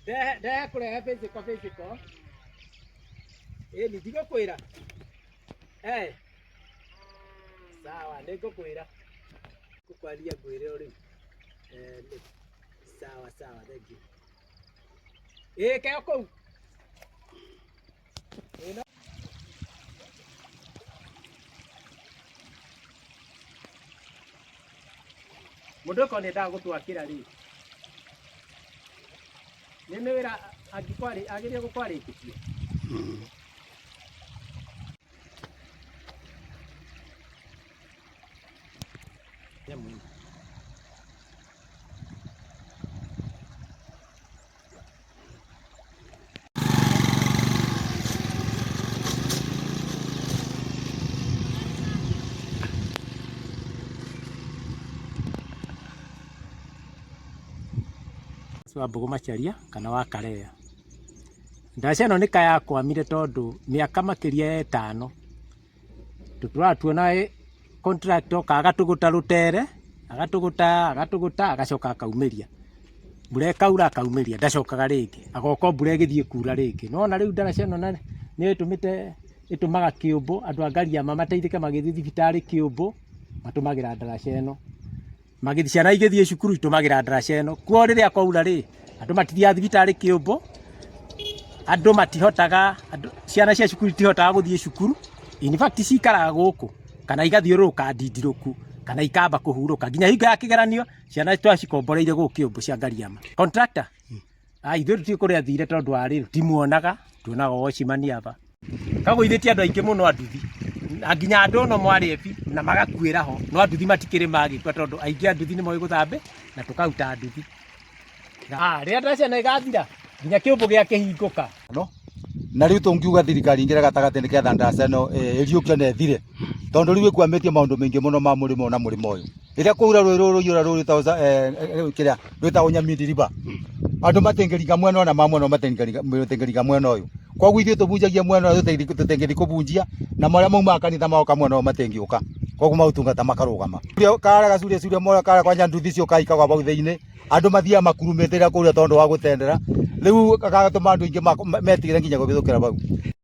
Dehe kurehe physical. Ni ndigo kwira. Sawa, ndiko kwira. Kukwalia kwire uri. Sawa, thank you. Kaya kou. Mundu ko nenda gutwakira ri. Nene wira agikwari agiria gukwari kitie. Wa mbogo macharia kana wa karea ndaca ĩno nĩ kaya kwamire tondu mĩaka makĩria 5 tũturatuona contractor kagatũgũta rũtere agatũgũta agacoka akaumĩria mbura ĩkaura akaumĩria ndacokaga rĩngĩ agoka mbura ĩgĩthiĩ kura rĩngĩ nona rĩu ndaraca ĩno nĩ ĩtũmaga kĩũmbo andũ a Ngariama mateithĩke magĩthiĩ thibitarĩ kĩũmbo matũmagĩra ndaraca ĩno magĩthi ciana igĩthiĩ cukuru itũmagĩra ndaraca ĩno kuo rĩrĩa kwaura rĩ andũ matithiaga thibitarĩ kĩũmbo andũ matihotaga ciana cia cukuru itihotaga gũthiĩ cukuru in fact cikaraga gũkũ kana igathiũrũrũka ndindirũku kana ikamba kũhurũka nginya hingo ya kĩgeranio ciana twacikomboreire gũkũ kĩũmbo cia Ngariama contractor ithuĩ tũtirĩ kũrĩa thire tondũ wa rĩrĩ timuonaga tuonaga wocimania aba kagũithĩtie andũ aingĩ mũno anduthi nginya andũ no mwarĩ ebi na magakuĩra ho no anduthi matikĩrĩ magĩkua tondũ aingĩ anduthi nĩ moĩ gũthambe na tũkaruta anduthi rĩrĩa ndaraca ĩno ĩgathira nginya kĩũmbo gĩa kĩhingũka na rĩu tũngiuga thirikari ingĩra gatagatĩ nĩgetha ndaraca ĩno ĩriũkio na ĩthire tondũ rĩu ĩkwamĩtie maũndũ maingĩ mũno ma mũrĩmo na mũrĩmo ũyũ rĩrĩa kwaura rũiyũra kĩrĩa rwĩtagwo Nyamindi River andũ matengeringa mwena ona ma mwena matengeringa mwena ũyũ koguo ithuĩ tũbunjagia mwena ũyũ tũtengeri kũbunjia na marĩa maumaga kanitha maoka mwena ũyũ matengiũka koguo maũtungata makarũgama kara gacuria moya kara kwa nyanduthi cio kaika kwa bau thĩinĩ andũ mathiaga makurumĩte kũrĩa tondũ wa gũtendera rĩu gagatũma andũ aingĩ metigĩre nginya gũbĩthũkĩra bau.